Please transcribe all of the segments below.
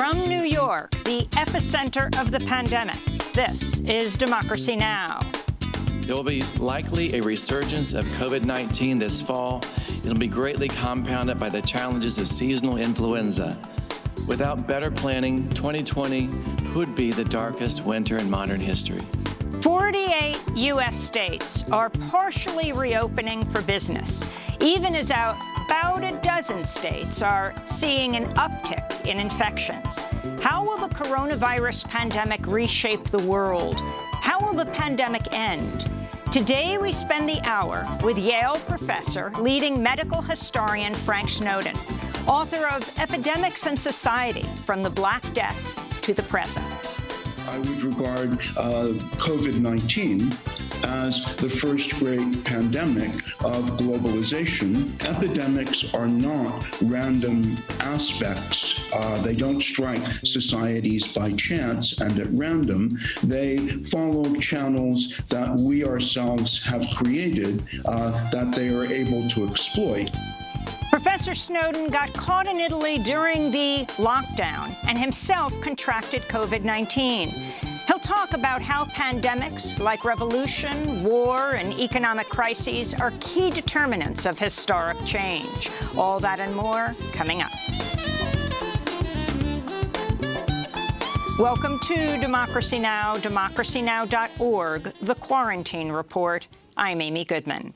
From New York, the epicenter of the pandemic, this is Democracy Now! There will be likely a resurgence of COVID-19 this fall. It'll be greatly compounded by the challenges of seasonal influenza. Without better planning, 2020 could be the darkest winter in modern history. 48 U.S. states are partially reopening for business, even as about a dozen states are seeing an uptick in infections. How will the coronavirus pandemic reshape the world? How will the pandemic end? Today, we spend the hour with Yale professor, leading medical historian Frank Snowden, author of Epidemics and Society, From the Black Death to the Present. I would regard COVID-19 as the first great pandemic of globalization. Epidemics are not random aspects. They don't strike societies by chance and at random. They follow channels that we ourselves have created that they are able to exploit. Professor Snowden got caught in Italy during the lockdown and himself contracted COVID-19. He'll talk about how pandemics like revolution, war, and economic crises are key determinants of historic change. All that and more coming up. Welcome to Democracy Now!, democracynow.org, The Quarantine Report. I'm Amy Goodman.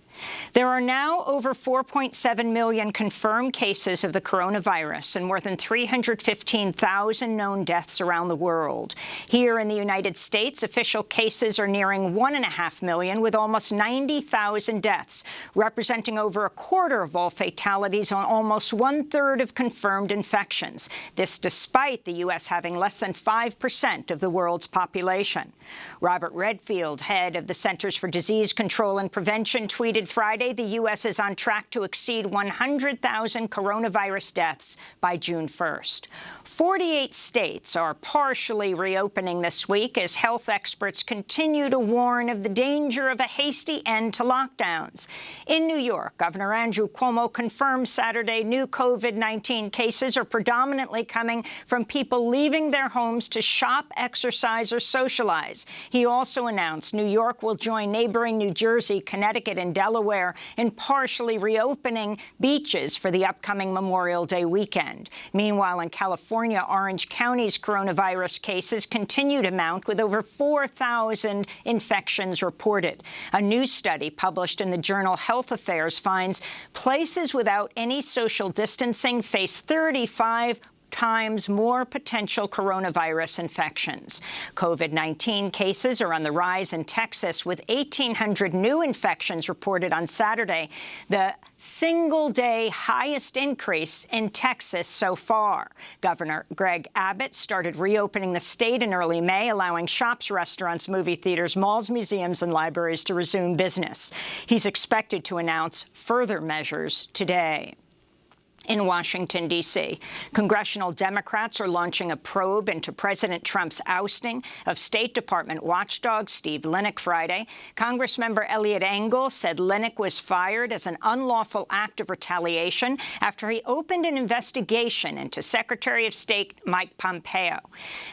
There are now over 4.7 million confirmed cases of the coronavirus and more than 315,000 known deaths around the world. Here in the United States, official cases are nearing 1.5 million, with almost 90,000 deaths, representing over a quarter of all fatalities on almost 1/3 of confirmed infections. This despite the U.S. having less than 5% of the world's population. Robert Redfield, head of the Centers for Disease Control and Prevention, tweeted Friday the U.S. is on track to exceed 100,000 coronavirus deaths by June 1st. 48 states are partially reopening this week as health experts continue to warn of the danger of a hasty end to lockdowns. In New York, Governor Andrew Cuomo confirmed Saturday new COVID-19 cases are predominantly coming from people leaving their homes to shop, exercise, or socialize. He also announced New York will join neighboring New Jersey, Connecticut, and Delaware in partially reopening beaches for the upcoming Memorial Day weekend. Meanwhile, in California, Orange County's coronavirus cases continue to mount, with over 4,000 infections reported. A new study published in the journal Health Affairs finds places without any social distancing face 35 times more potential coronavirus infections. COVID-19 cases are on the rise in Texas, with 1,800 new infections reported on Saturday, the single-day highest increase in Texas so far. Governor Greg Abbott started reopening the state in early May, allowing shops, restaurants, movie theaters, malls, museums, and libraries to resume business. He's expected to announce further measures today. In Washington, D.C., congressional Democrats are launching a probe into President Trump's ousting of State Department watchdog Steve Linick Friday. Congressmember Eliot Engel said Linick was fired as an unlawful act of retaliation after he opened an investigation into Secretary of State Mike Pompeo.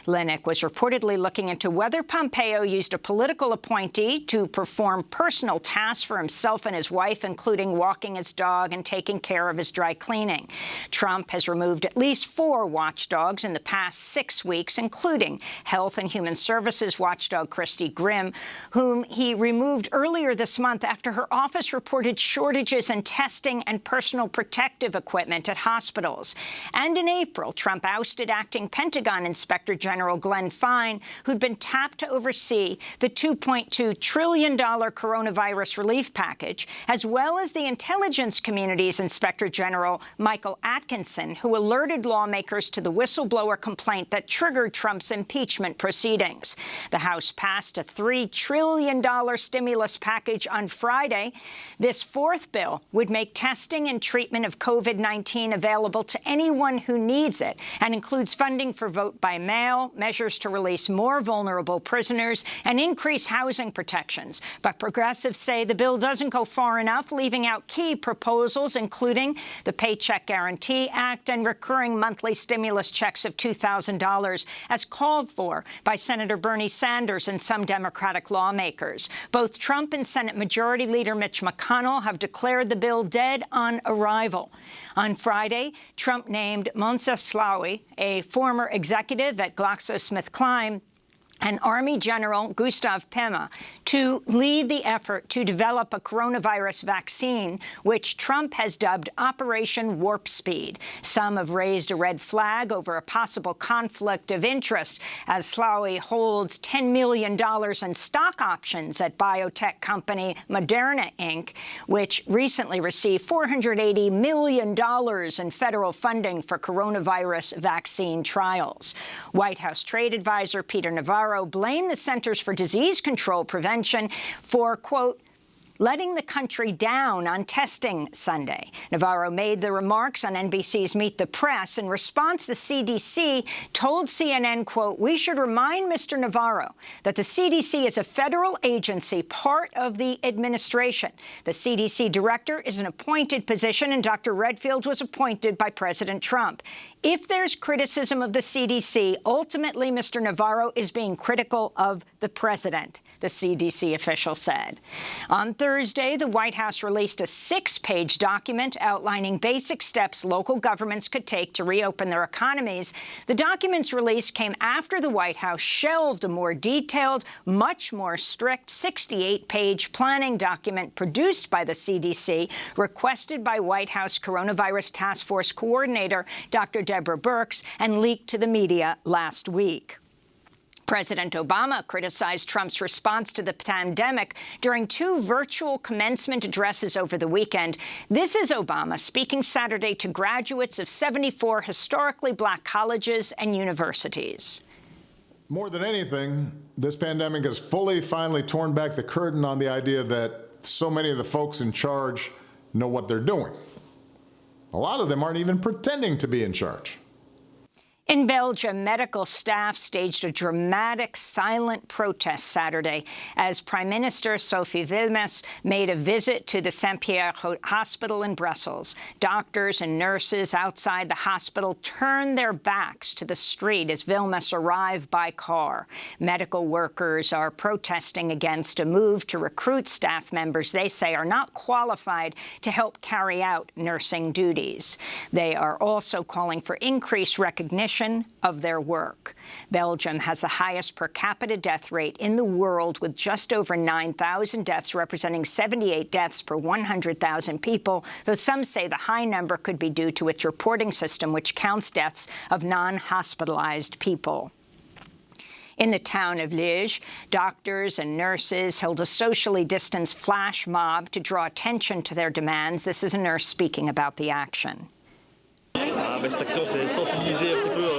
Linick was reportedly looking into whether Pompeo used a political appointee to perform personal tasks for himself and his wife, including walking his dog and taking care of his dry cleaning. Trump has removed at least 4 watchdogs in the past 6 weeks, including Health and Human Services watchdog Christy Grimm, whom he removed earlier this month after her office reported shortages in testing and personal protective equipment at hospitals. And in April, Trump ousted acting Pentagon Inspector General Glenn Fine, who'd been tapped to oversee the $2.2 trillion coronavirus relief package, as well as the intelligence community's Inspector General Michael Atkinson, who alerted lawmakers to the whistleblower complaint that triggered Trump's impeachment proceedings. The House passed a $3 trillion stimulus package on Friday. This fourth bill would make testing and treatment of COVID-19 available to anyone who needs it and includes funding for vote by mail, measures to release more vulnerable prisoners, and increase housing protections. But progressives say the bill doesn't go far enough, leaving out key proposals, including the Paycheck Paycheck Guarantee Act and recurring monthly stimulus checks of $2,000, as called for by Senator Bernie Sanders and some Democratic lawmakers. Both Trump and Senate Majority Leader Mitch McConnell have declared the bill dead on arrival. On Friday, Trump named Moncef Slaoui, a former executive at GlaxoSmithKline, and Army General Gustav Pema to lead the effort to develop a coronavirus vaccine, which Trump has dubbed Operation Warp Speed. Some have raised a red flag over a possible conflict of interest, as Slaoui holds $10 million in stock options at biotech company Moderna, Inc., which recently received $480 million in federal funding for coronavirus vaccine trials. White House trade advisor Peter Navarro blamed the Centers for Disease Control Prevention for, quote, letting the country down on testing Sunday. Navarro made the remarks on NBC's Meet the Press. In response, the CDC told CNN, quote, we should remind Mr. Navarro that the CDC is a federal agency, part of the administration. The CDC director is an appointed position, and Dr. Redfield was appointed by President Trump. If there's criticism of the CDC, ultimately Mr. Navarro is being critical of the president, the CDC official said. On Thursday, the White House released a 6-page document outlining basic steps local governments could take to reopen their economies. The document's release came after the White House shelved a more detailed, much more strict 68-page planning document produced by the CDC, requested by White House Coronavirus Task Force Coordinator Dr. Deborah Birx, and leaked to the media last week. President Obama criticized Trump's response to the pandemic during 2 virtual commencement addresses over the weekend. This is Obama speaking Saturday to graduates of 74 historically black colleges and universities. More than anything, this pandemic has finally torn back the curtain on the idea that so many of the folks in charge know what they're doing. A lot of them aren't even pretending to be in charge. In Belgium, medical staff staged a dramatic, silent protest Saturday as Prime Minister Sophie Wilmès made a visit to the Saint-Pierre Hospital in Brussels. Doctors and nurses outside the hospital turned their backs to the street as Wilmès arrived by car. Medical workers are protesting against a move to recruit staff members they say are not qualified to help carry out nursing duties. They are also calling for increased recognition of their work. Belgium has the highest per capita death rate in the world, with just over 9,000 deaths, representing 78 deaths per 100,000 people, though some say the high number could be due to its reporting system, which counts deaths of non-hospitalized people. In the town of Liège, doctors and nurses held a socially distanced flash mob to draw attention to their demands. This is a nurse speaking about the action.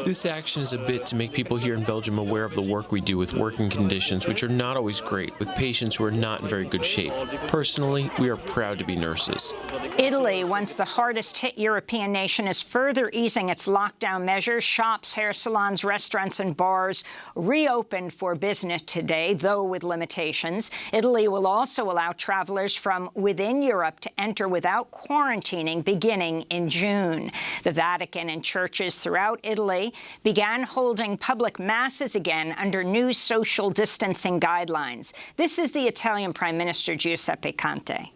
This action is a bit to make people here in Belgium aware of the work we do with working conditions, which are not always great, with patients who are not in very good shape. Personally, we are proud to be nurses. Italy, once the hardest-hit European nation, is further easing its lockdown measures. Shops, hair salons, restaurants and bars reopened for business today, though with limitations. Italy will also allow travelers from within Europe to enter without quarantining beginning in June. The Vatican and churches throughout Italy began holding public masses again under new social distancing guidelines. This is the Italian Prime Minister Giuseppe Conte.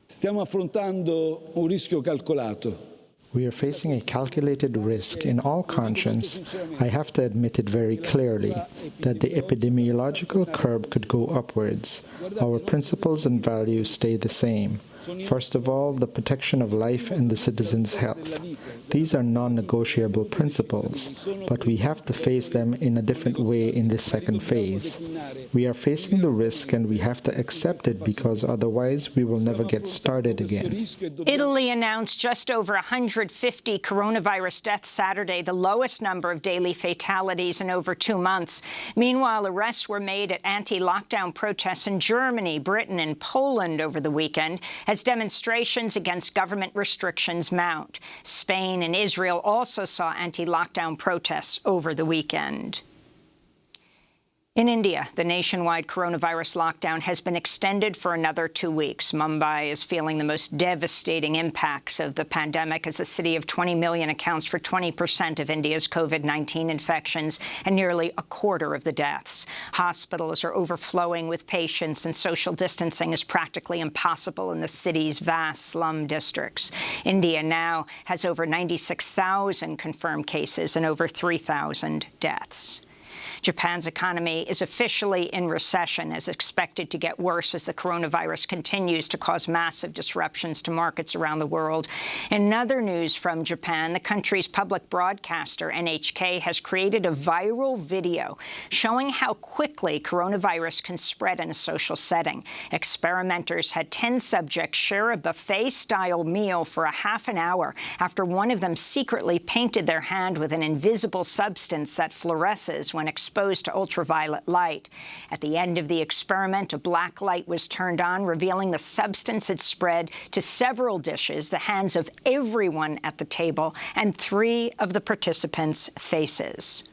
Stiamo affrontando un rischio calcolato. We are facing a calculated risk. In all conscience, I have to admit it very clearly, that the epidemiological curve could go upwards. Our principles and values stay the same. First of all, the protection of life and the citizens' health. These are non-negotiable principles, but we have to face them in a different way in this second phase. We are facing the risk and we have to accept it, because otherwise we will never get started again. Italy announced just over 150 coronavirus deaths Saturday, the lowest number of daily fatalities in over 2 months. Meanwhile, arrests were made at anti-lockdown protests in Germany, Britain and Poland over the weekend, as demonstrations against government restrictions mount. Spain and Israel also saw anti-lockdown protests over the weekend. In India, the nationwide coronavirus lockdown has been extended for another 2 weeks. Mumbai is feeling the most devastating impacts of the pandemic as the city of 20 million accounts for 20% of India's COVID-19 infections and nearly a quarter of the deaths. Hospitals are overflowing with patients, and social distancing is practically impossible in the city's vast slum districts. India now has over 96,000 confirmed cases and over 3,000 deaths. Japan's economy is officially in recession, as expected to get worse as the coronavirus continues to cause massive disruptions to markets around the world. In other news from Japan, the country's public broadcaster, NHK, has created a viral video showing how quickly coronavirus can spread in a social setting. Experimenters had 10 subjects share a buffet-style meal for a half an hour after one of them secretly painted their hand with an invisible substance that fluoresces when exposed to ultraviolet light. At the end of the experiment, a black light was turned on, revealing the substance had spread to several dishes, the hands of everyone at the table, and 3 of the participants' faces.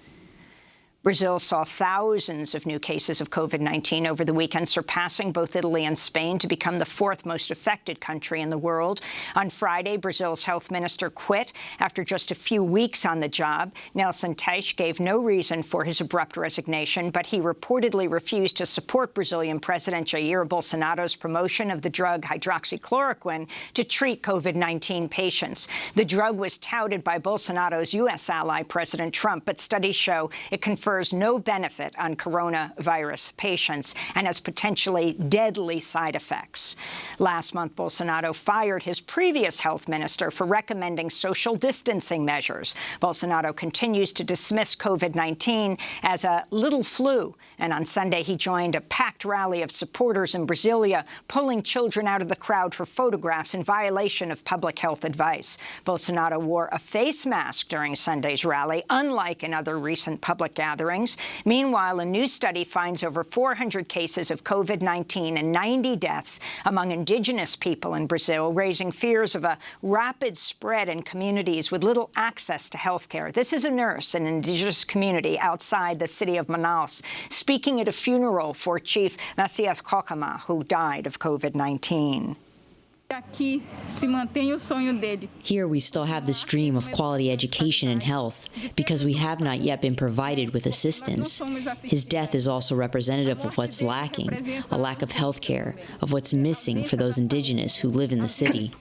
Brazil saw thousands of new cases of COVID-19 over the weekend, surpassing both Italy and Spain to become the 4th most affected country in the world. On Friday, Brazil's health minister quit after just a few weeks on the job. Nelson Teich gave no reason for his abrupt resignation, but he reportedly refused to support Brazilian President Jair Bolsonaro's promotion of the drug hydroxychloroquine to treat COVID-19 patients. The drug was touted by Bolsonaro's U.S. ally, President Trump, but studies show it confers no benefit on coronavirus patients and has potentially deadly side effects. Last month, Bolsonaro fired his previous health minister for recommending social distancing measures. Bolsonaro continues to dismiss COVID-19 as a little flu, and on Sunday he joined a packed rally of supporters in Brasilia, pulling children out of the crowd for photographs in violation of public health advice. Bolsonaro wore a face mask during Sunday's rally, unlike in other recent public gatherings. Meanwhile, a new study finds over 400 cases of COVID-19 and 90 deaths among indigenous people in Brazil, raising fears of a rapid spread in communities with little access to health care. This is a nurse in an indigenous community outside the city of Manaus, speaking at a funeral for Chief Macias Kokama, who died of COVID-19. Here we still have this dream of quality education and health, because we have not yet been provided with assistance. His death is also representative of what's lacking, a lack of health care, of what's missing for those indigenous who live in the city.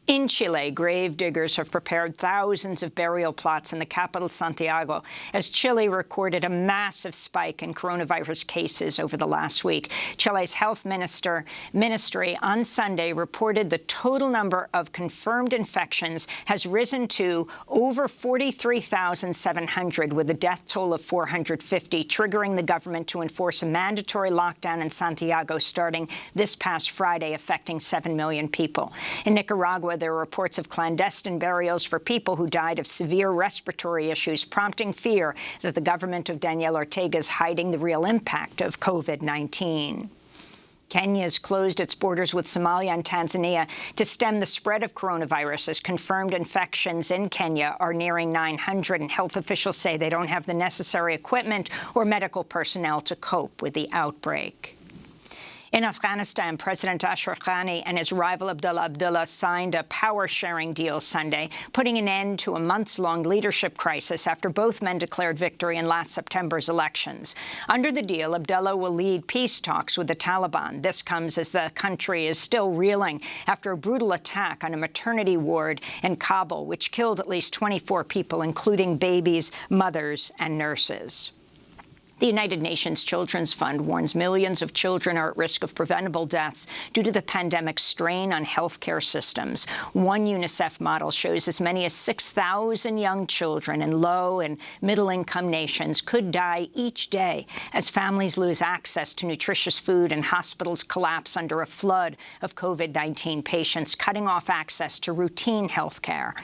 In Chile, grave diggers have prepared thousands of burial plots in the capital, Santiago, as Chile recorded a massive spike in coronavirus cases over the last week. Chile's health ministry on Sunday reported the total number of confirmed infections has risen to over 43,700, with a death toll of 450, triggering the government to enforce a mandatory lockdown in Santiago starting this past Friday, affecting 7 million people. In Nicaragua, there are reports of clandestine burials for people who died of severe respiratory issues, prompting fear that the government of Daniel Ortega is hiding the real impact of COVID-19. Kenya has closed its borders with Somalia and Tanzania to stem the spread of coronavirus, as confirmed infections in Kenya are nearing 900, and health officials say they don't have the necessary equipment or medical personnel to cope with the outbreak. In Afghanistan, President Ashraf Ghani and his rival Abdullah signed a power-sharing deal Sunday, putting an end to a months-long leadership crisis after both men declared victory in last September's elections. Under the deal, Abdullah will lead peace talks with the Taliban. This comes as the country is still reeling after a brutal attack on a maternity ward in Kabul, which killed at least 24 people, including babies, mothers, and nurses. The United Nations Children's Fund warns millions of children are at risk of preventable deaths due to the pandemic's strain on healthcare systems. One UNICEF model shows as many as 6,000 young children in low- and middle-income nations could die each day as families lose access to nutritious food and hospitals collapse under a flood of COVID-19 patients, cutting off access to routine health care.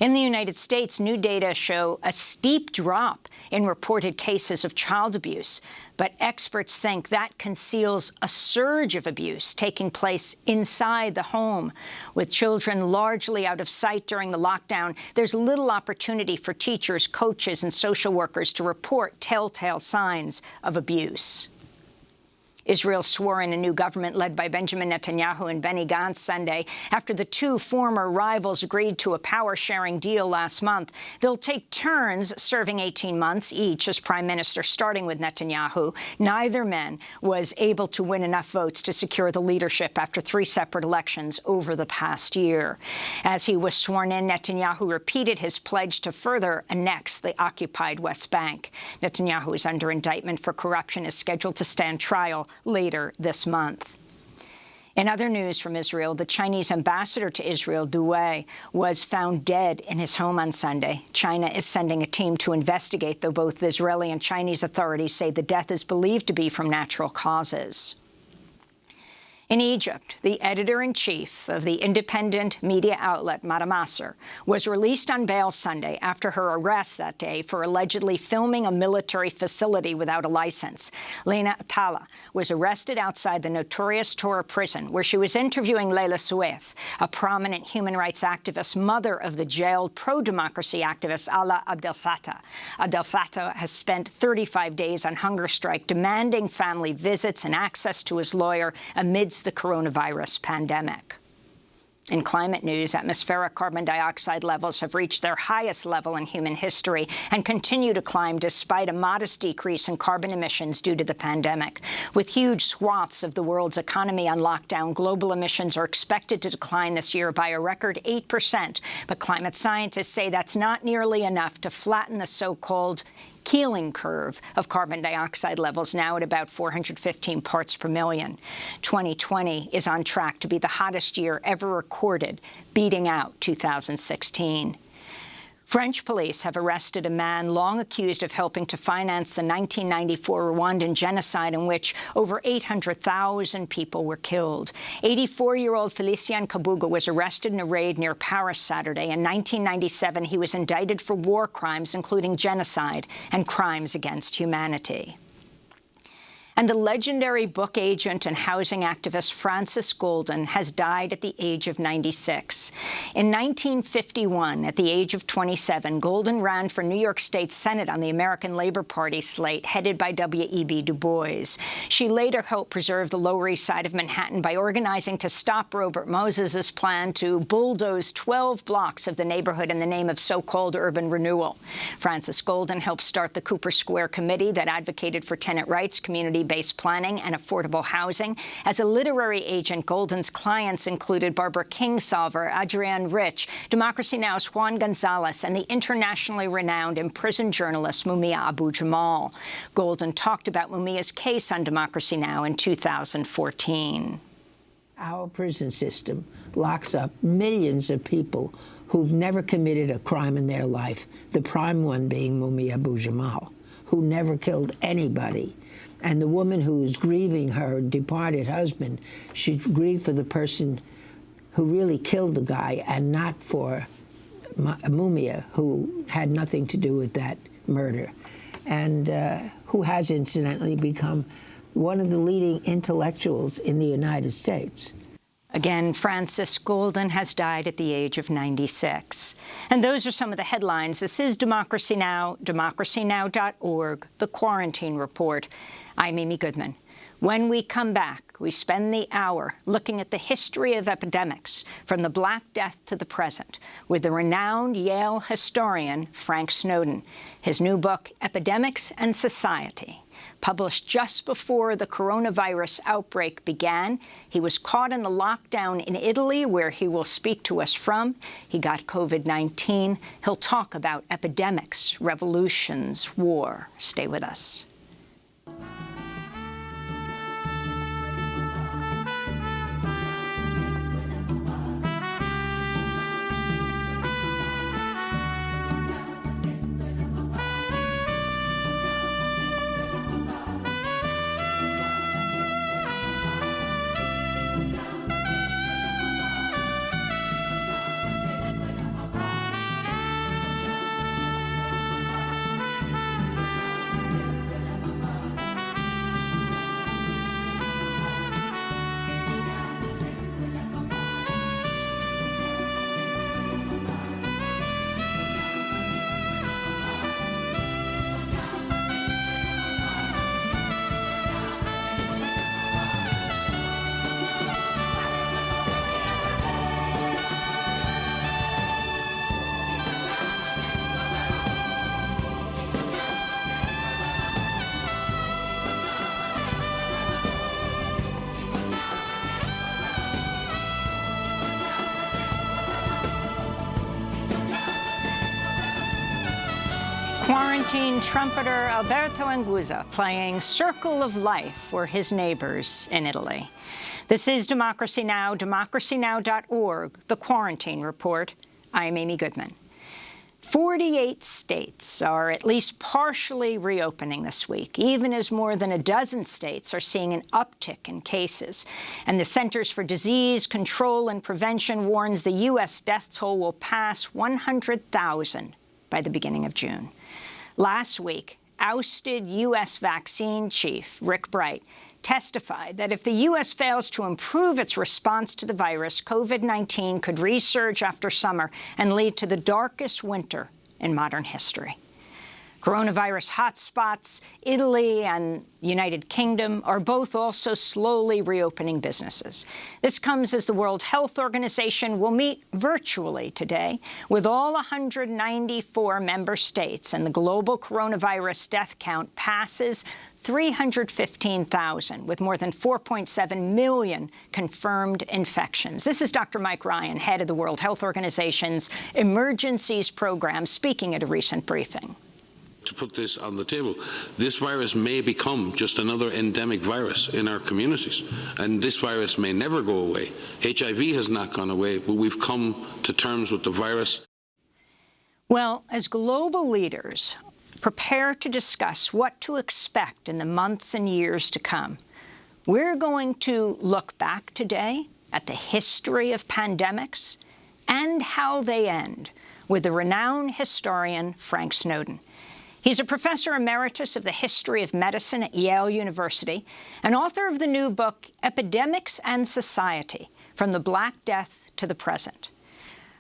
In the United States, new data show a steep drop in reported cases of child abuse, but experts think that conceals a surge of abuse taking place inside the home. With children largely out of sight during the lockdown, there's little opportunity for teachers, coaches, and social workers to report telltale signs of abuse. Israel swore in a new government led by Benjamin Netanyahu and Benny Gantz Sunday after the two former rivals agreed to a power-sharing deal last month. They'll take turns serving 18 months each as prime minister, starting with Netanyahu. Neither man was able to win enough votes to secure the leadership after 3 separate elections over the past year. As he was sworn in, Netanyahu repeated his pledge to further annex the occupied West Bank. Netanyahu is under indictment for corruption, is scheduled to stand trial later this month. In other news from Israel, the Chinese ambassador to Israel, Du Wei, was found dead in his home on Sunday. China is sending a team to investigate, though both Israeli and Chinese authorities say the death is believed to be from natural causes. In Egypt, the editor-in-chief of the independent media outlet Madamasser was released on bail Sunday after her arrest that day for allegedly filming a military facility without a license. Lena Atala was arrested outside the notorious Torah prison, where she was interviewing Leila Souef, a prominent human rights activist, mother of the jailed pro-democracy activist Alaa Abdel Fattah. Abdel Fattah has spent 35 days on hunger strike, demanding family visits and access to his lawyer amidst the coronavirus pandemic. In climate news, atmospheric carbon dioxide levels have reached their highest level in human history and continue to climb despite a modest decrease in carbon emissions due to the pandemic. With huge swaths of the world's economy on lockdown, global emissions are expected to decline this year by a record 8%. But climate scientists say that's not nearly enough to flatten the so-called Keeling curve of carbon dioxide levels, now at about 415 parts per million. 2020 is on track to be the hottest year ever recorded, beating out 2016. French police have arrested a man long accused of helping to finance the 1994 Rwandan genocide, in which over 800,000 people were killed. 84-year-old Felicien Kabuga was arrested in a raid near Paris Saturday. In 1997, he was indicted for war crimes, including genocide and crimes against humanity. And the legendary book agent and housing activist Francis Golden has died at the age of 96. In 1951, at the age of 27, Golden ran for New York State Senate on the American Labor Party slate, headed by W.E.B. Du Bois. She later helped preserve the Lower East Side of Manhattan by organizing to stop Robert Moses's plan to bulldoze 12 blocks of the neighborhood in the name of so-called urban renewal. Francis Golden helped start the Cooper Square Committee that advocated for tenant rights, community-based planning, and affordable housing. As a literary agent, Golden's clients included Barbara Kingsolver, Adrienne Rich, Democracy Now's Juan Gonzalez, and the internationally renowned imprisoned journalist Mumia Abu-Jamal. Golden talked about Mumia's case on Democracy Now! In 2014. Our prison system locks up millions of people who've never committed a crime in their life, the prime one being Mumia Abu-Jamal, who never killed anybody. And the woman who's grieving her departed husband should grieve for the person who really killed the guy and not for Mumia, who had nothing to do with that murder, and who has incidentally become one of the leading intellectuals in the United States. Again, Francis Golden has died at the age of 96. And those are some of the headlines. This is Democracy Now!, democracynow.org, The Quarantine Report. I'm Amy Goodman. When we come back, we spend the hour looking at the history of epidemics, from the Black Death to the present, with the renowned Yale historian Frank Snowden. His new book, Epidemics and Society, published just before the coronavirus outbreak began. He was caught in the lockdown in Italy, where he will speak to us from. He got COVID-19. He'll talk about epidemics, revolutions, war. Stay with us. Quarantine trumpeter Alberto Anguissa playing Circle of Life for his neighbors in Italy. This is Democracy Now!, DemocracyNow.org, The Quarantine Report. I'm Amy Goodman. 48 states are at least partially reopening this week, even as more than a dozen states are seeing an uptick in cases. And the Centers for Disease Control and Prevention warns the U.S. death toll will pass 100,000 by the beginning of June. Last week, ousted U.S. vaccine chief Rick Bright testified that if the U.S. fails to improve its response to the virus, COVID-19 could resurge after summer and lead to the darkest winter in modern history. Coronavirus hotspots, Italy and United Kingdom, are both also slowly reopening businesses. This comes as the World Health Organization will meet virtually today with all 194 member states, and the global coronavirus death count passes 315,000, with more than 4.7 million confirmed infections. This is Dr. Mike Ryan, head of the World Health Organization's Emergencies Program, speaking at a recent briefing. To put this on the table, this virus may become just another endemic virus in our communities, and this virus may never go away. HIV has not gone away, but we've come to terms with the virus. Well, as global leaders prepare to discuss what to expect in the months and years to come, we're going to look back today at the history of pandemics and how they end with the renowned historian Frank Snowden. He's a professor emeritus of the history of medicine at Yale University and author of the new book, Epidemics and Society, From the Black Death to the Present.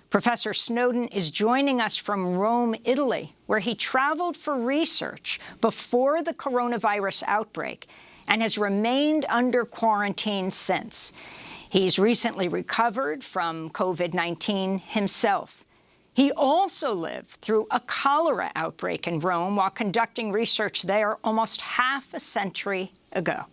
Professor Snowden is joining us from Rome, Italy, where he traveled for research before the coronavirus outbreak and has remained under quarantine since. He's recently recovered from COVID-19 himself. He also lived through a cholera outbreak in Rome while conducting research there almost half a century ago.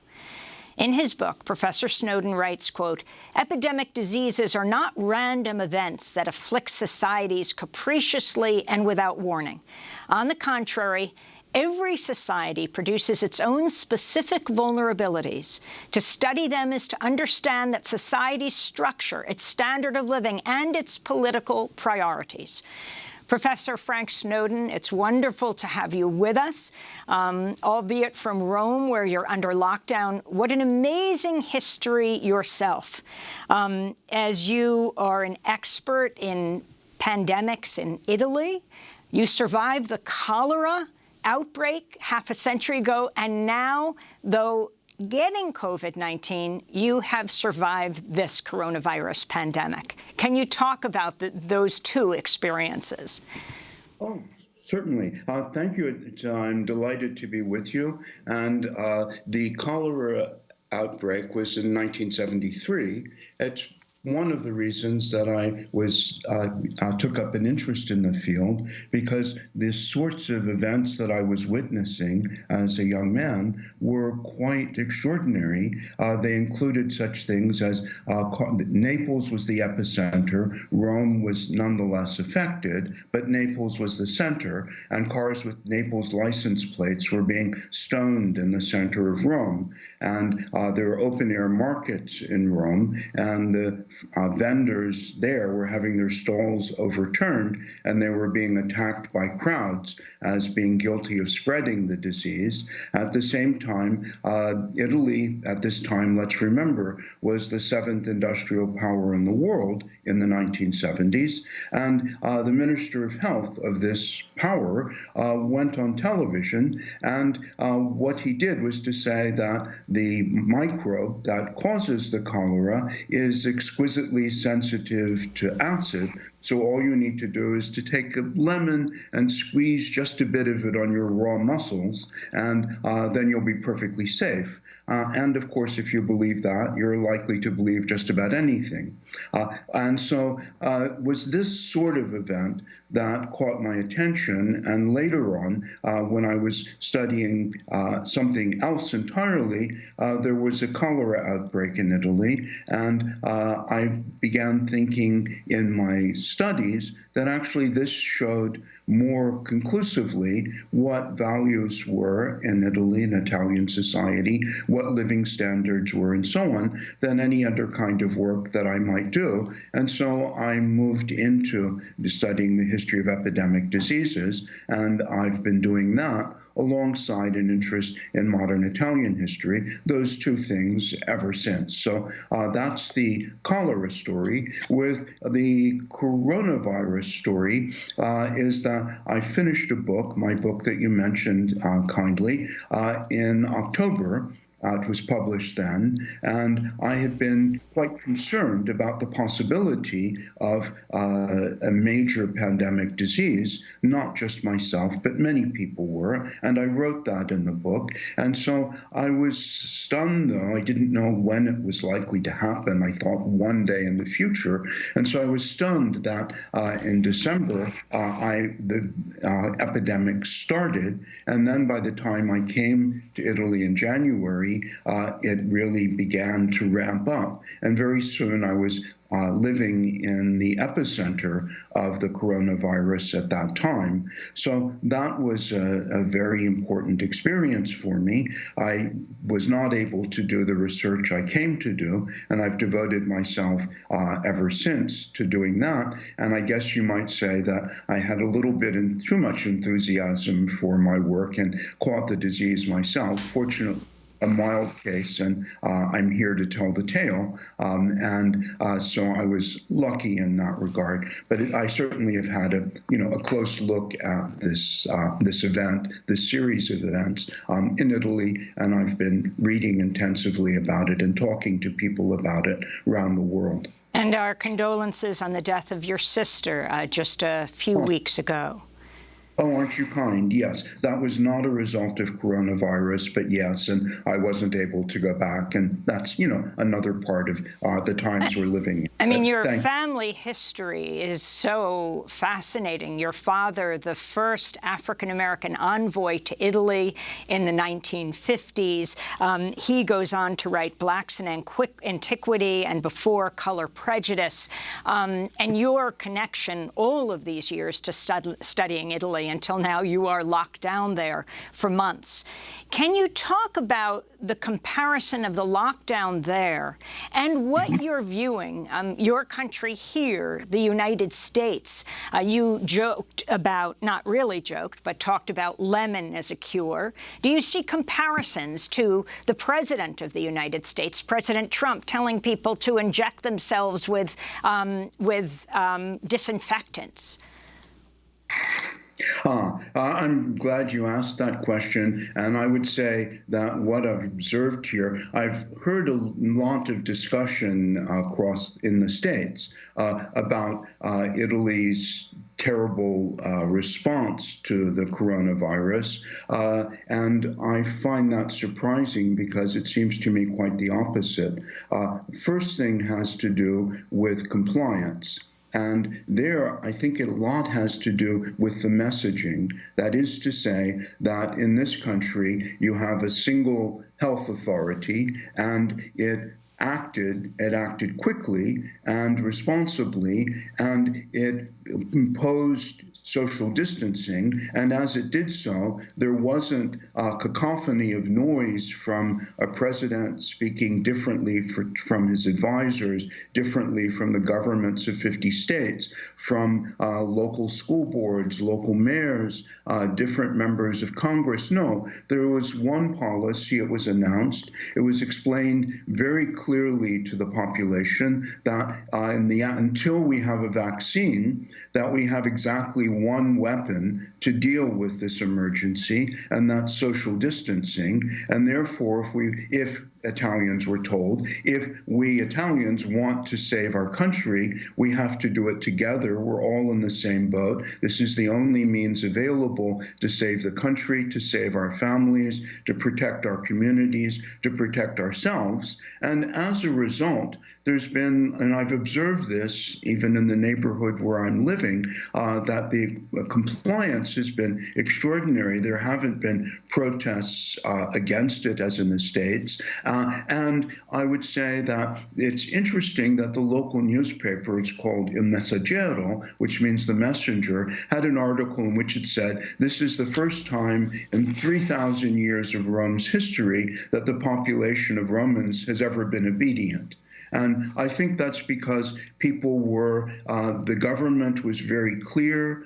In his book, Professor Snowden writes, quote, "Epidemic diseases are not random events that afflict societies capriciously and without warning. On the contrary, every society produces its own specific vulnerabilities. To study them is to understand that society's structure, its standard of living, and its political priorities." Professor Frank Snowden, it's wonderful to have you with us, albeit from Rome, where you're under lockdown. What an amazing history yourself. As you are an expert in pandemics in Italy, you survived the cholera outbreak half a century ago, and now, though getting COVID-19, you have survived this coronavirus pandemic. Can you talk about those two experiences? Oh, certainly. Thank you. I'm delighted to be with you. And the cholera outbreak was in 1973. It's one of the reasons that I took up an interest in the field, because the sorts of events that I was witnessing as a young man were quite extraordinary. They included such things as Naples was the epicenter, Rome was nonetheless affected, but Naples was the center, and cars with Naples license plates were being stoned in the center of Rome. And there were open-air markets in Rome, and the vendors there were having their stalls overturned, and they were being attacked by crowds as being guilty of spreading the disease. At the same time, Italy, at this time, let's remember, was the seventh industrial power in the world in the 1970s. And the Minister of Health of this power went on television, and what he did was to say that the microbe that causes the cholera is exquisitely sensitive to acid. So all you need to do is to take a lemon and squeeze just a bit of it on your raw muscles, and then you'll be perfectly safe. And of course, if you believe that, you're likely to believe just about anything. And so was this sort of event that caught my attention. And later on, when I was studying something else entirely, there was a cholera outbreak in Italy. And I began thinking in my studies that actually this showed more conclusively what values were in Italy and Italian society, what living standards were, and so on, than any other kind of work that I might do. And so I moved into studying the history of epidemic diseases, and I've been doing that alongside an interest in modern Italian history, those two things ever since. So that's the cholera story. With the coronavirus story is that I finished a book, my book that you mentioned kindly, in October. It was published then, and I had been quite concerned about the possibility of a major pandemic disease. Not just myself, but many people were, and I wrote that in the book. And so I was stunned, though. I didn't know when it was likely to happen. I thought one day in the future. And so I was stunned that in December, the epidemic started, and then by the time I came to Italy in January, it really began to ramp up. And very soon I was living in the epicenter of the coronavirus at that time. So that was a very important experience for me. I was not able to do the research I came to do, and I've devoted myself ever since to doing that. And I guess you might say that I had a little bit too much enthusiasm for my work and caught the disease myself. Fortunately, a mild case, and I'm here to tell the tale. So I was lucky in that regard. But I certainly have had a close look at this event, this series of events in Italy, and I've been reading intensively about it and talking to people about it around the world. And our condolences on the death of your sister just a few weeks ago. Oh, aren't you kind? Yes, that was not a result of coronavirus, but yes, and I wasn't able to go back, and that's, another part of the times we're living in. I mean, your family history is so fascinating. Your father, the first African-American envoy to Italy in the 1950s, he goes on to write Blacks in Antiquity and Before Color Prejudice, and your connection all of these years to studying Italy. Until now, you are locked down there for months. Can you talk about the comparison of the lockdown there and what you're viewing, your country here, the United States? You joked about, not really joked, but talked about lemon as a cure. Do you see comparisons to the President of the United States, President Trump, telling people to inject themselves with disinfectants? I'm glad you asked that question, and I would say that what I've observed here, I've heard a lot of discussion in the States about Italy's terrible response to the coronavirus, and I find that surprising because it seems to me quite the opposite. First thing has to do with compliance. And there, I think a lot has to do with the messaging. That is to say that in this country, you have a single health authority, and it acted quickly and responsibly, and it imposed social distancing, and as it did so, there wasn't a cacophony of noise from a president speaking differently from his advisors, differently from the governments of 50 states, from local school boards, local mayors, different members of Congress. No, there was one policy, it was announced, it was explained very clearly to the population that until we have a vaccine, that we have exactly one weapon to deal with this emergency, and that's social distancing. And therefore, if Italians were told, if we Italians want to save our country, we have to do it together. We're all in the same boat. This is the only means available to save the country, to save our families, to protect our communities, to protect ourselves. And as a result, there's been, and I've observed this even in the neighborhood where I'm living, that the compliance has been extraordinary. There haven't been protests against it as in the States. And I would say that it's interesting that the local newspaper, it's called Il Messaggero, which means the messenger, had an article in which it said, this is the first time in 3,000 years of Rome's history that the population of Romans has ever been obedient. And I think that's because people were, the government was very clear.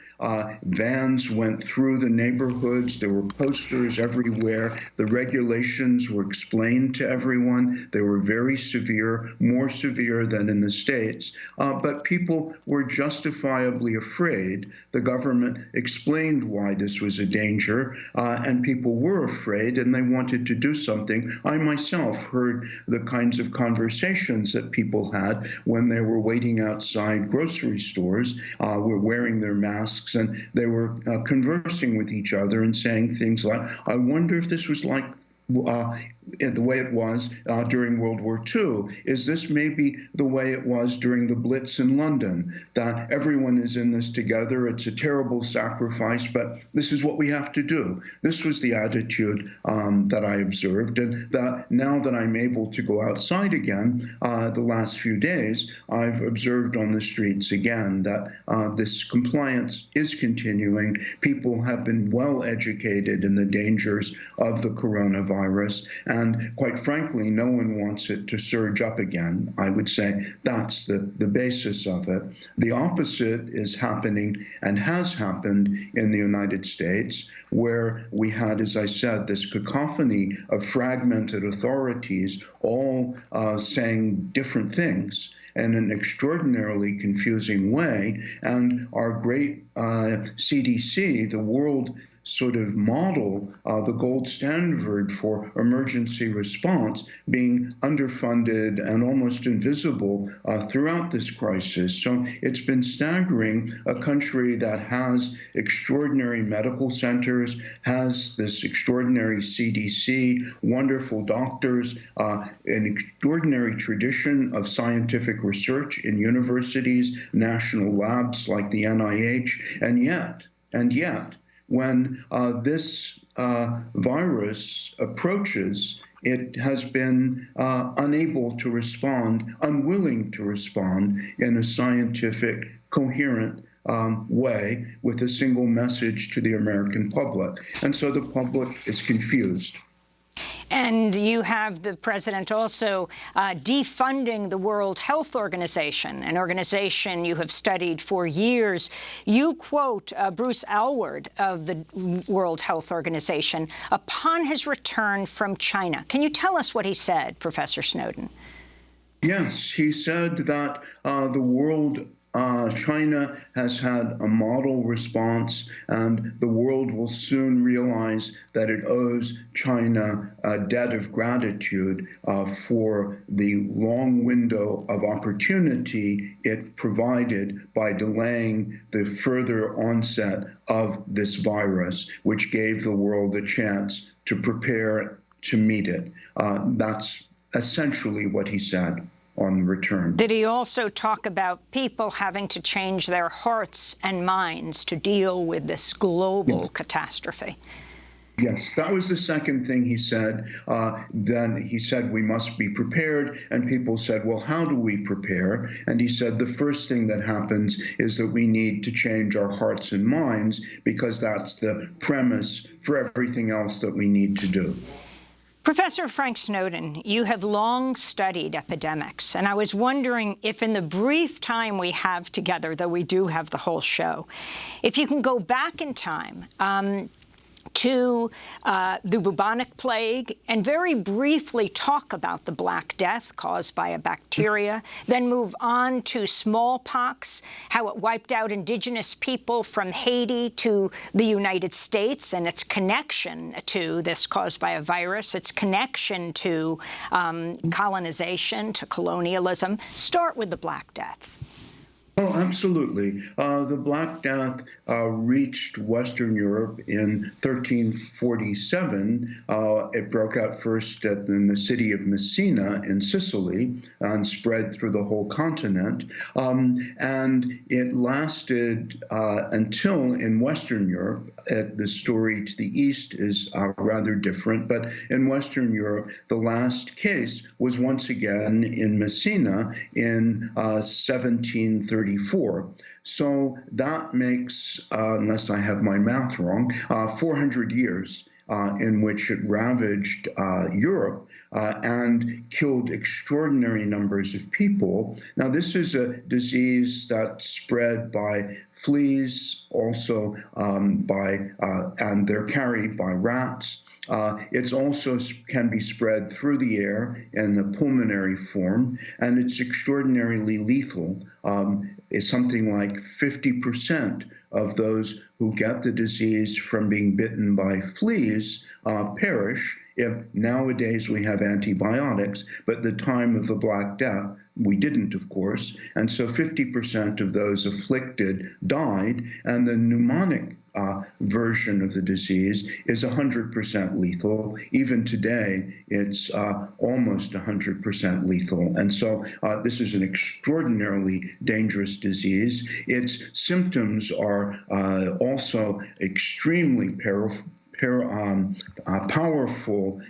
Vans went through the neighborhoods. There were posters everywhere. The regulations were explained to everyone. They were very severe, more severe than in the States. But people were justifiably afraid. The government explained why this was a danger, and people were afraid, and they wanted to do something. I myself heard the kinds of conversations that people had when they were waiting outside grocery stores, were wearing their masks, and they were conversing with each other and saying things like, I wonder if this was like the way it was during World War II. Is this maybe the way it was during the Blitz in London, that everyone is in this together? It's a terrible sacrifice, but this is what we have to do. This was the attitude that I observed, and that now that I'm able to go outside again, the last few days, I've observed on the streets again that this compliance is continuing. People have been well educated in the dangers of the coronavirus. And quite frankly, no one wants it to surge up again. I would say that's the basis of it. The opposite is happening and has happened in the United States, where we had, as I said, this cacophony of fragmented authorities all saying different things in an extraordinarily confusing way. And our great CDC, the world sort of model, the gold standard for emergency response, being underfunded and almost invisible throughout this crisis. So it's been staggering. A country that has extraordinary medical centers, has this extraordinary CDC, wonderful doctors, an extraordinary tradition of scientific research in universities, national labs like the NIH, and yet, when this virus approaches, it has been unable to respond, unwilling to respond in a scientific, coherent way with a single message to the American public. And so the public is confused. And you have the president also defunding the World Health Organization, an organization you have studied for years. You quote Bruce Aylward of the World Health Organization upon his return from China. Can you tell us what he said, Professor Snowden? Yes, he said that China has had a model response, and the world will soon realize that it owes China a debt of gratitude for the long window of opportunity it provided by delaying the further onset of this virus, which gave the world a chance to prepare to meet it. That's essentially what he said on return. Did he also talk about people having to change their hearts and minds to deal with this global catastrophe? Yes, that was the second thing he said. Then he said we must be prepared, and people said, well, how do we prepare? And he said the first thing that happens is that we need to change our hearts and minds, because that's the premise for everything else that we need to do. Professor Frank Snowden, you have long studied epidemics, and I was wondering if in the brief time we have together, though we do have the whole show, if you can go back in time to the bubonic plague and very briefly talk about the Black Death caused by a bacteria, then move on to smallpox, how it wiped out indigenous people from Haiti to the United States and its connection to this caused by a virus, its connection to colonization, to colonialism. Start with the Black Death. Oh, absolutely. The Black Death reached Western Europe in 1347. It broke out first in the city of Messina in Sicily and spread through the whole continent. And it lasted until in Western Europe The story to the east is rather different, but in Western Europe, the last case was once again in Messina in 1734. So that makes, unless I have my math wrong, 400 years in which it ravaged Europe and killed extraordinary numbers of people. Now, this is a disease that's spread by fleas, also and they're carried by rats. It's also can be spread through the air in the pulmonary form, and it's extraordinarily lethal. It's something like 50% of those who get the disease from being bitten by fleas perish. If nowadays we have antibiotics, but at the time of the Black Death, we didn't, of course, and so 50% of those afflicted died, and the pneumonic version of the disease is 100% lethal. Even today, it's almost 100% lethal. And so this is an extraordinarily dangerous disease. Its symptoms are also extremely powerful,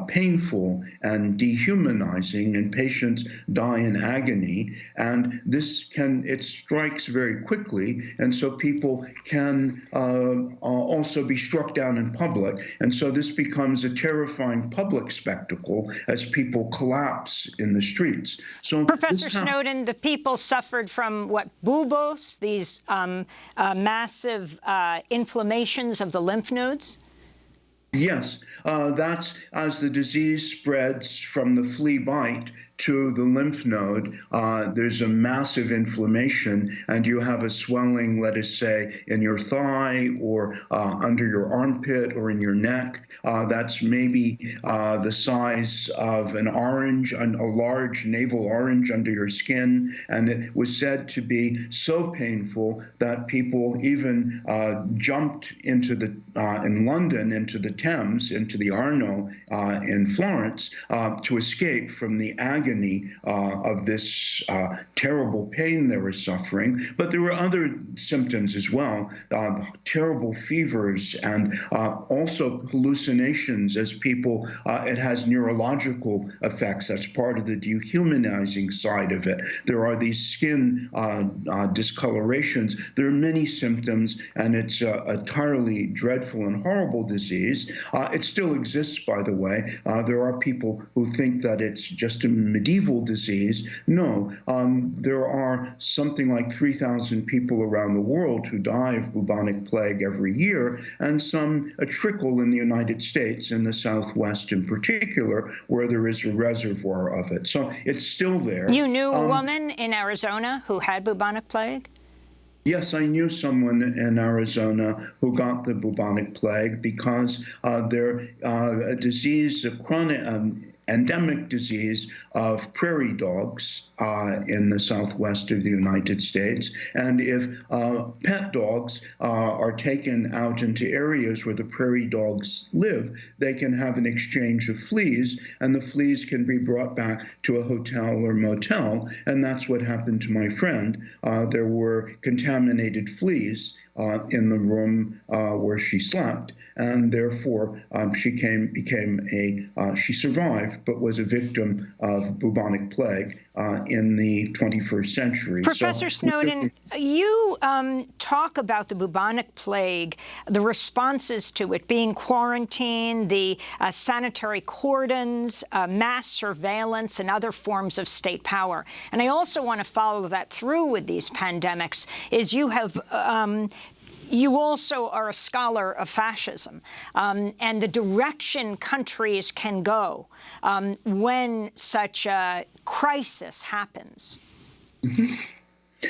painful, and dehumanizing, and patients die in agony. And it strikes very quickly, and so people can also be struck down in public. And so this becomes a terrifying public spectacle as people collapse in the streets. So, Professor Snowden, the people suffered from what, buboes, these massive inflammations of the lymph nodes? Yes, that's as the disease spreads from the flea bite to the lymph node, there's a massive inflammation, and you have a swelling, let us say, in your thigh or under your armpit or in your neck. That's maybe the size of an orange, a large navel orange under your skin. And it was said to be so painful that people even jumped into in London, into the Thames, into the Arno in Florence to escape from the agony of this terrible pain they were suffering. But there were other symptoms as well, terrible fevers and also hallucinations as people, it has neurological effects. That's part of the dehumanizing side of it. There are these skin discolorations. There are many symptoms, and it's a entirely dreadful and horrible disease. It still exists, by the way. There are people who think that it's just a medieval disease. No, there are something like 3,000 people around the world who die of bubonic plague every year, and a trickle in the United States, in the Southwest in particular, where there is a reservoir of it. So it's still there. You knew a woman in Arizona who had bubonic plague? Yes, I knew someone in Arizona who got the bubonic plague because they're a disease, a chronic, endemic disease of prairie dogs in the southwest of the United States. And if pet dogs are taken out into areas where the prairie dogs live, they can have an exchange of fleas, and the fleas can be brought back to a hotel or motel. And that's what happened to my friend. There were contaminated fleas in the room where she slept, and therefore she survived, but was a victim of bubonic plague in the 21st century. Professor Snowden, you talk about the bubonic plague, the responses to it being quarantine, the sanitary cordons, mass surveillance, and other forms of state power. And I also want to follow that through with these pandemics, is you have you also are a scholar of fascism and the direction countries can go when such a crisis happens. Mm-hmm.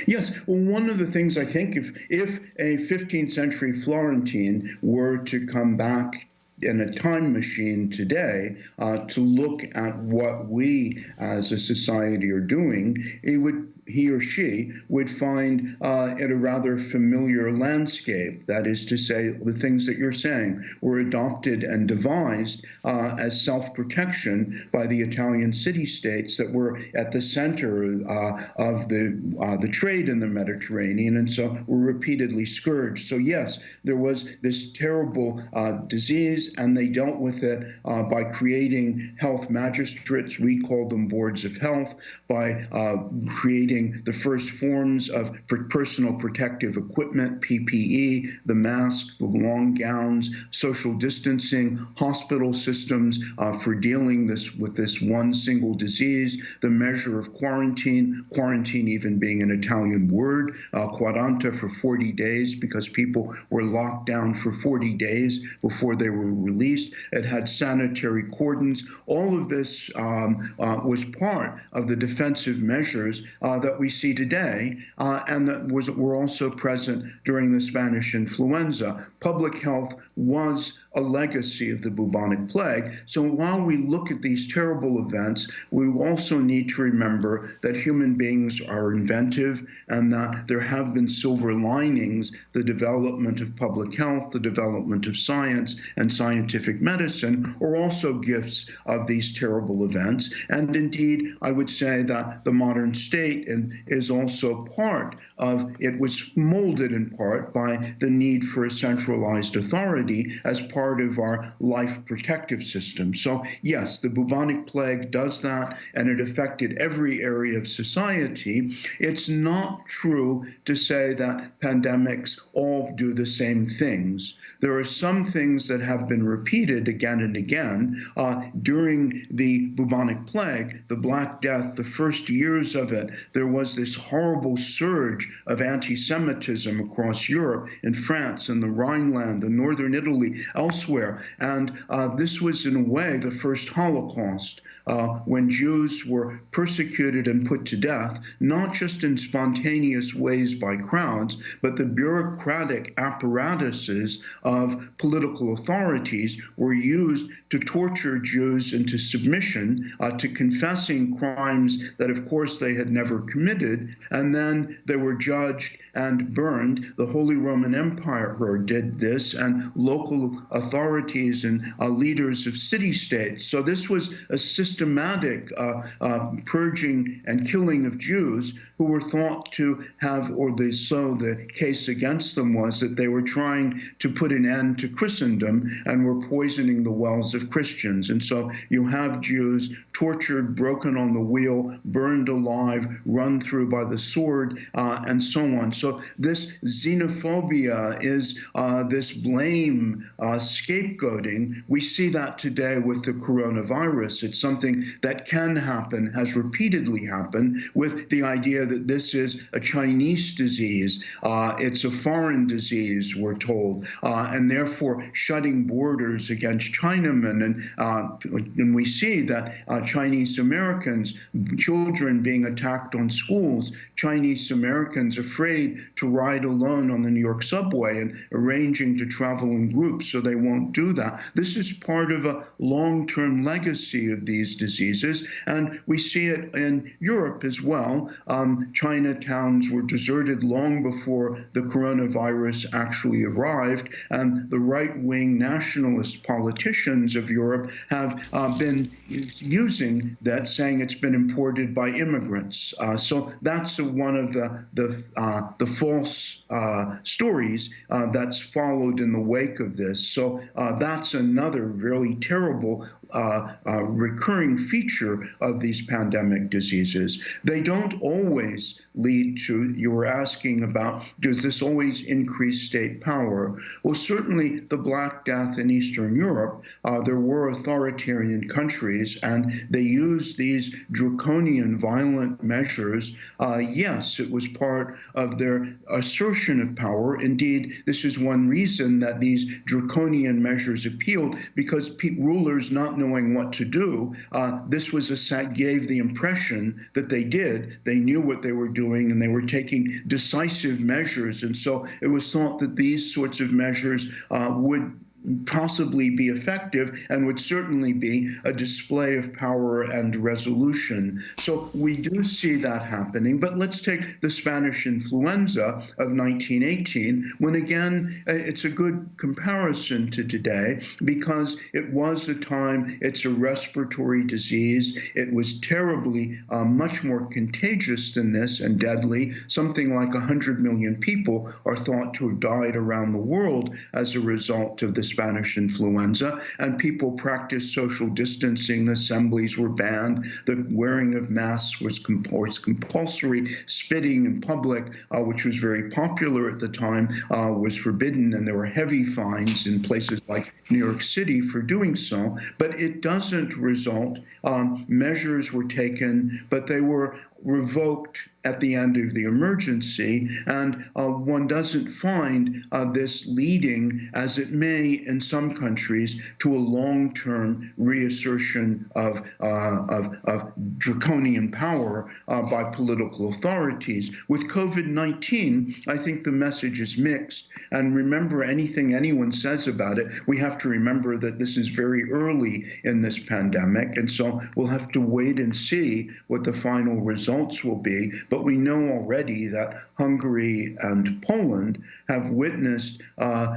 Yes. Well, one of the things I think, if a 15th century Florentine were to come back in a time machine today to look at what we as a society are doing, he would he or she would find it a rather familiar landscape. That is to say, the things that you're saying were adopted and devised as self-protection by the Italian city-states that were at the center of the trade in the Mediterranean, and so were repeatedly scourged. So yes, there was this terrible disease, and they dealt with it by creating health magistrates. We call them boards of health, by creating the first forms of personal protective equipment, PPE, the masks, the long gowns, social distancing, hospital systems for dealing with this one single disease, the measure of quarantine even being an Italian word, 40 for 40 days, because people were locked down for 40 days before they were released. It had sanitary cordons. All of this was part of the defensive measures that we see today, and that were also present during the Spanish influenza. Public health was a legacy of the bubonic plague. So while we look at these terrible events, we also need to remember that human beings are inventive and that there have been silver linings. The development of public health, the development of science and scientific medicine are also gifts of these terrible events. And indeed, I would say that the modern state is also part of, it was molded in part by the need for a centralized authority as part of our life protective system. So yes, the bubonic plague does that, and it affected every area of society. It's not true to say that pandemics all do the same things. There are some things that have been repeated again and again. During the bubonic plague, the Black Death, the first years of it, there was this horrible surge of anti-Semitism across Europe, in France, in the Rhineland, in northern Italy, elsewhere. And this was, in a way, the first Holocaust, when Jews were persecuted and put to death, not just in spontaneous ways by crowds, but the bureaucratic apparatuses of political authorities were used to torture Jews into submission, to confessing crimes that, of course, they had never committed, and then they were judged and burned. The Holy Roman Empire did this, and local authorities and leaders of city-states. So this was a systematic purging and killing of Jews who were thought to have, the case against them was that they were trying to put an end to Christendom and were poisoning the wells of Christians. And so you have Jews tortured, broken on the wheel, burned alive, run through by the sword, and so on. So this xenophobia is this blame, scapegoating. We see that today with the coronavirus. It's something that can happen, has repeatedly happened, with the idea that this is a Chinese disease. It's a foreign disease, we're told, and therefore shutting borders against Chinamen. And we see that Chinese Americans, children being attacked on schools, Chinese Americans afraid to ride alone on the New York subway and arranging to travel in groups so they won't do that. This is part of a long-term legacy of these diseases, and we see it in Europe as well. Chinatowns were deserted long before the coronavirus actually arrived, and the right-wing nationalist politicians of Europe have been using that, saying it's been imported by immigrants. So that's one of the false stories that's followed in the wake of this. So that's another really terrible recurring feature of these pandemic diseases. They don't always lead to, you were asking about, does this always increase state power? Well, certainly the Black Death in Eastern Europe, there were authoritarian countries, and they used these draconian violent measures. Yes, it was part of their assertion of power. Indeed, this is one reason that these draconian measures appealed, because rulers not knowing what to do, this was gave the impression that they did. They knew what they were doing, and they were taking decisive measures. And so it was thought that these sorts of measures would possibly be effective and would certainly be a display of power and resolution. So we do see that happening. But let's take the Spanish influenza of 1918, when again, it's a good comparison to today because it was a time, it's a respiratory disease. It was terribly much more contagious than this and deadly. Something like 100 million people are thought to have died around the world as a result of the Spanish influenza, and people practiced social distancing. Assemblies were banned. The wearing of masks was compulsory. Spitting in public, which was very popular at the time, was forbidden, and there were heavy fines in places like New York City for doing so. But it doesn't result. Measures were taken, but they were revoked at the end of the emergency, and one doesn't find this leading, as it may in some countries, to a long-term reassertion of draconian power by political authorities. With COVID-19, I think the message is mixed, and remember, anything anyone says about it, we have to remember that this is very early in this pandemic, and so we'll have to wait and see what the final results will be. But we know already that Hungary and Poland have witnessed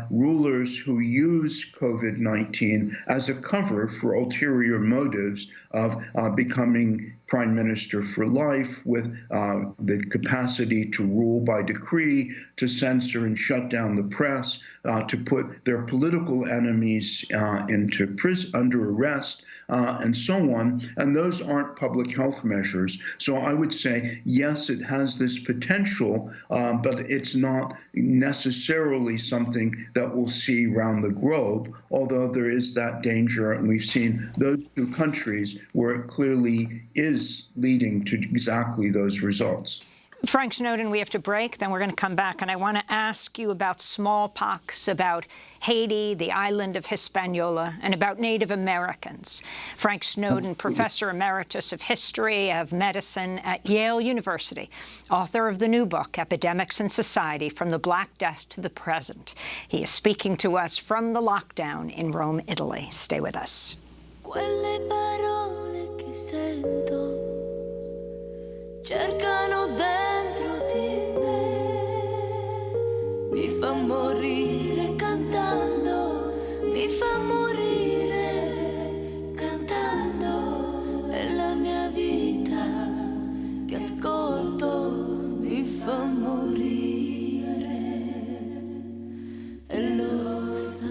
rulers who use COVID-19 as a cover for ulterior motives of becoming prime minister for life, with the capacity to rule by decree, to censor and shut down the press, to put their political enemies into prison, under arrest, and so on. And those aren't public health measures. So I would say, yes, it has this potential, but it's not necessarily something that we'll see around the globe, although there is that danger, and we've seen those two countries where it clearly is leading to exactly those results. Frank Snowden, we have to break, then we're going to come back, and I want to ask you about smallpox, about Haiti, the island of Hispaniola, and about Native Americans. Frank Snowden, Professor Emeritus of History of Medicine at Yale University, author of the new book, Epidemics and Society, From the Black Death to the Present. He is speaking to us from the lockdown in Rome, Italy. Stay with us. Cercano dentro di me, mi fa morire cantando, mi fa morire cantando, è la mia vita che ascolto, mi fa morire, e lo sa.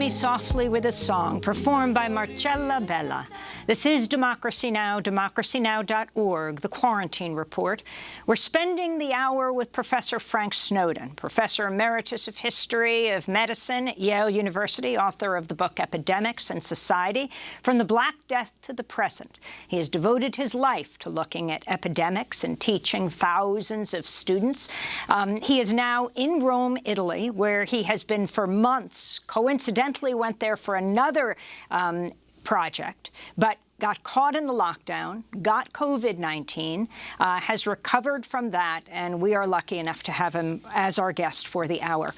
Softly with a Song, performed by Marcella Bella. This is Democracy Now!, DemocracyNow.org, The Quarantine Report. We're spending the hour with Professor Frank Snowden, Professor Emeritus of History of Medicine at Yale University, author of the book Epidemics and Society, From the Black Death to the Present. He has devoted his life to looking at epidemics and teaching thousands of students. He is now in Rome, Italy, where he has been for months. Coincidentally, went there for another project, but got caught in the lockdown, got COVID-19, has recovered from that, and we are lucky enough to have him as our guest for the hour.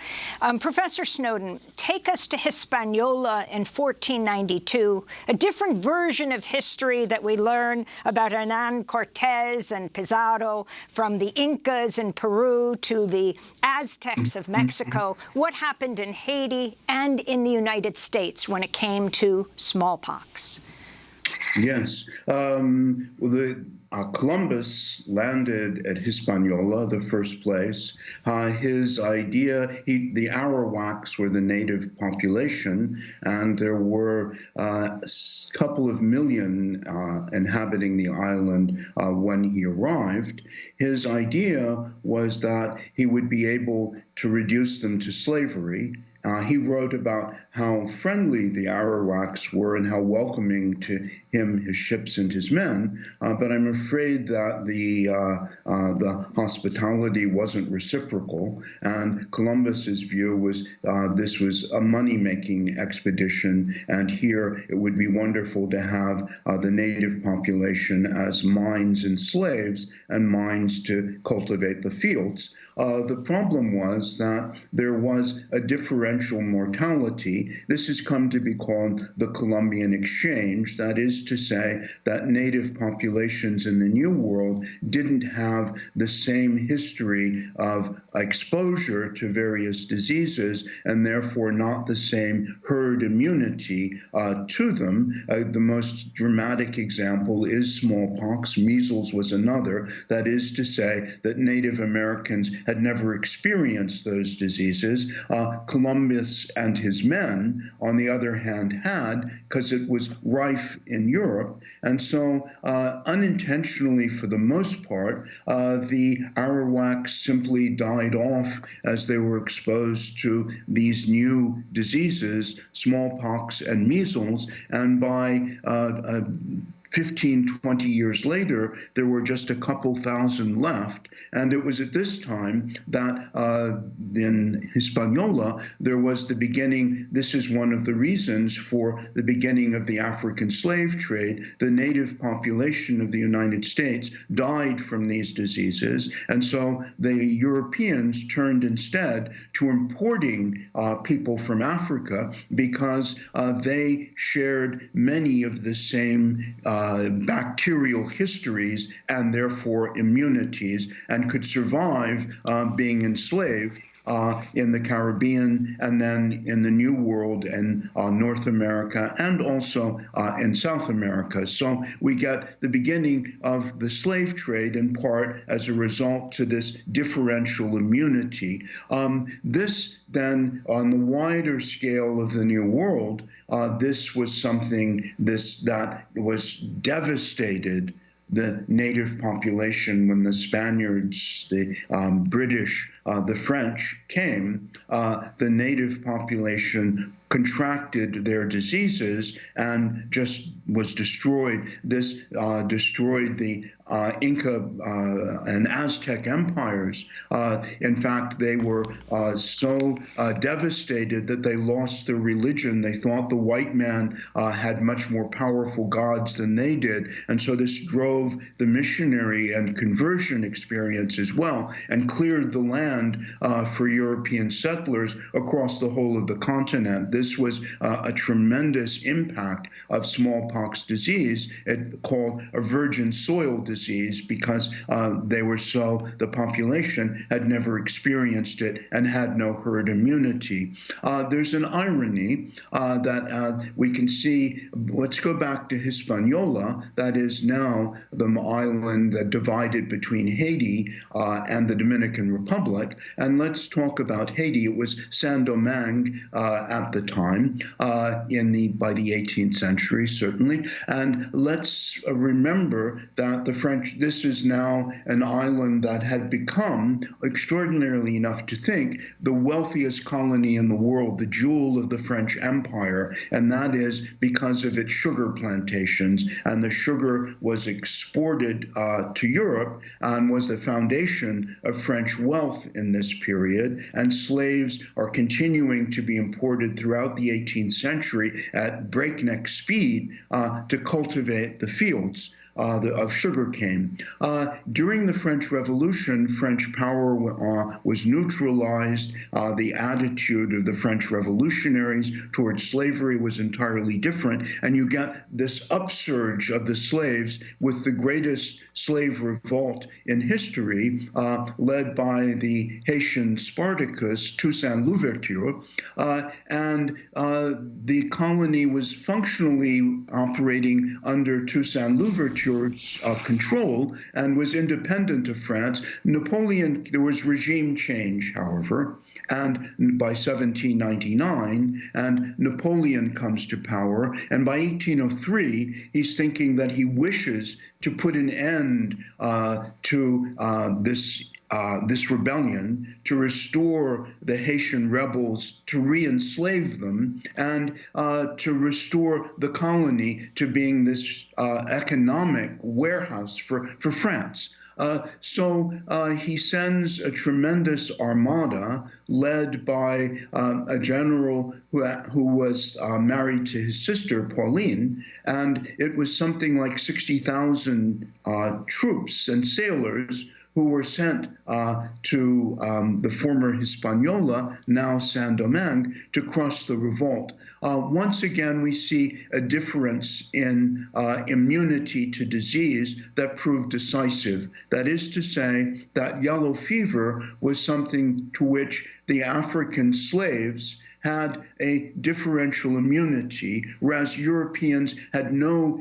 Professor Snowden, take us to Hispaniola in 1492, a different version of history that we learn about Hernán Cortés and Pizarro, from the Incas in Peru to the Aztecs of Mexico. What happened in Haiti and in the United States when it came to smallpox? Yes. Columbus landed at Hispaniola, the first place. His idea, the Arawaks were the native population, and there were a couple of million inhabiting the island when he arrived. His idea was that he would be able to reduce them to slavery. He wrote about how friendly the Arawaks were and how welcoming to him, his ships, and his men. But I'm afraid that the hospitality wasn't reciprocal. And Columbus's view was this was a money-making expedition, and here it would be wonderful to have the native population as minds and slaves and minds to cultivate the fields. The problem was that there was a differential mortality. This has come to be called the Columbian Exchange. That is to say that native populations in the New World didn't have the same history of exposure to various diseases and therefore not the same herd immunity to them. The most dramatic example is smallpox. Measles was another. That is to say that Native Americans had never experienced those diseases. Columbus and his men, on the other hand, had, because it was rife in Europe. And so unintentionally, for the most part, the Arawaks simply died off as they were exposed to these new diseases, smallpox and measles. And by 15, 20 years later, there were just a couple thousand left. And it was at this time that in Hispaniola, there was the beginning, this is one of the reasons for the beginning of the African slave trade. The native population of the United States died from these diseases. And so the Europeans turned instead to importing people from Africa because they shared many of the same bacterial histories and therefore immunities, and could survive being enslaved in the Caribbean and then in the New World and North America and also in South America. So we get the beginning of the slave trade in part as a result to this differential immunity. This then, on the wider scale of the New World, this was something that was devastated the native population when the Spaniards, the British, the French came. The native population contracted their diseases and just was destroyed. This destroyed the Inca and Aztec empires. In fact, they were so devastated that they lost their religion. They thought the white man had much more powerful gods than they did. And so this drove the missionary and conversion experience as well and cleared the land for European settlers across the whole of the continent. This was a tremendous impact of smallpox disease, called a virgin soil disease, because the population had never experienced it and had no herd immunity. There's an irony that we can see. Let's go back to Hispaniola, that is now the island divided between Haiti and the Dominican Republic. And let's talk about Haiti. It was Saint-Domingue at the time, by the 18th century, certainly. And let's remember that the French, this is now an island that had become, extraordinarily enough to think, the wealthiest colony in the world, the jewel of the French Empire, and that is because of its sugar plantations. And the sugar was exported to Europe and was the foundation of French wealth in this period. And slaves are continuing to be imported throughout the 18th century at breakneck speed to cultivate the fields. of sugarcane. During the French Revolution, French power was neutralized. The attitude of the French revolutionaries towards slavery was entirely different, and you get this upsurge of the slaves with the greatest slave revolt in history, led by the Haitian Spartacus, Toussaint Louverture, and the colony was functionally operating under Toussaint Louverture's control and was independent of France. Napoleon, there was regime change, however, and by 1799, and Napoleon comes to power, and by 1803, he's thinking that he wishes to put an end to this rebellion, to restore the Haitian rebels, to re-enslave them, and to restore the colony to being this economic warehouse for France. So he sends a tremendous armada led by a general who was married to his sister, Pauline, and it was something like 60,000 troops and sailors who were sent to the former Hispaniola, now Saint-Domingue, to crush the revolt. Once again, we see a difference in immunity to disease that proved decisive. That is to say that yellow fever was something to which the African slaves had a differential immunity, whereas Europeans had no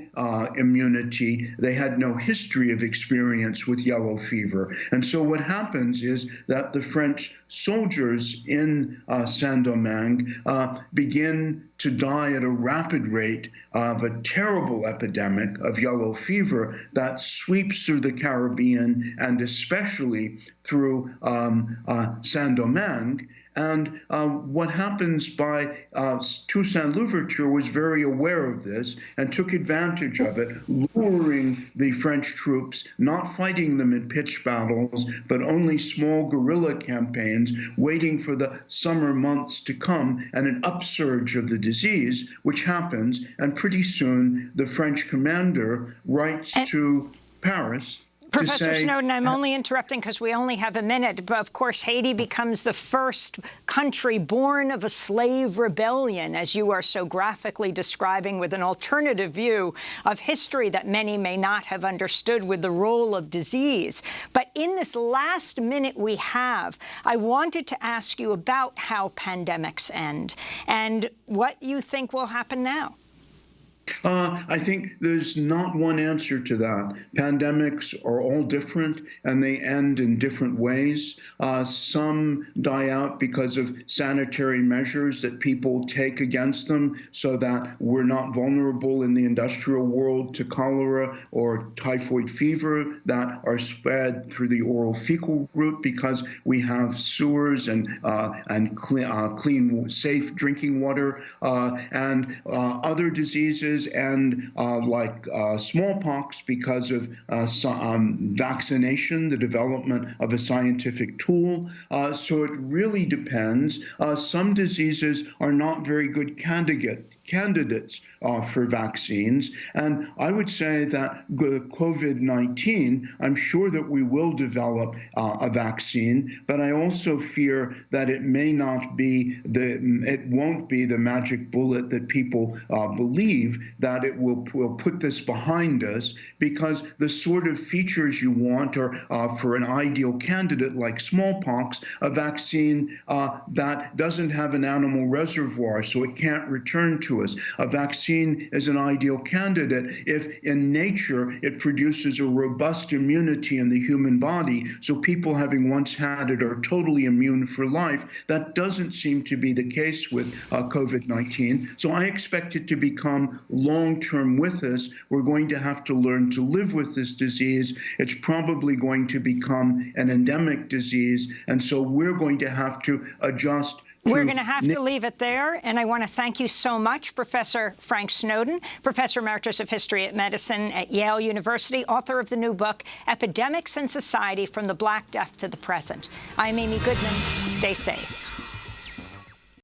immunity. They had no history of experience with yellow fever. And so what happens is that the French soldiers in Saint-Domingue begin to die at a rapid rate of a terrible epidemic of yellow fever that sweeps through the Caribbean and especially through Saint-Domingue. And what happens by Toussaint Louverture was very aware of this and took advantage of it, luring the French troops, not fighting them in pitched battles, but only small guerrilla campaigns, waiting for the summer months to come and an upsurge of the disease, which happens. And pretty soon, the French commander writes to Paris. Professor Snowden, I'm only interrupting because we only have a minute, but of course Haiti becomes the first country born of a slave rebellion, as you are so graphically describing, with an alternative view of history that many may not have understood with the role of disease. But in this last minute we have, I wanted to ask you about how pandemics end and what you think will happen now. I think there's not one answer to that. Pandemics are all different, and they end in different ways. Some die out because of sanitary measures that people take against them so that we're not vulnerable in the industrial world to cholera or typhoid fever that are spread through the oral fecal route because we have sewers and clean, safe drinking water, and other diseases and like smallpox because of vaccination, the development of a scientific tool. So it really depends. Some diseases are not very good candidates for vaccines. And I would say that with COVID-19, I'm sure that we will develop a vaccine, but I also fear that it may not be it won't be the magic bullet that people believe, that it will put this behind us, because the sort of features you want are for an ideal candidate like smallpox, a vaccine that doesn't have an animal reservoir, so it can't return to us. A vaccine is an ideal candidate if in nature it produces a robust immunity in the human body, so people having once had it are totally immune for life. That doesn't seem to be the case with COVID-19. So I expect it to become long-term with us. We're going to have to learn to live with this disease. It's probably going to become an endemic disease, and so we're going to have to adjust. We're going to have to leave it there, and I want to thank you so much, Professor Frank Snowden, Professor Emeritus of History at Medicine at Yale University, author of the new book, Epidemics in Society, From the Black Death to the Present. I'm Amy Goodman. Stay safe.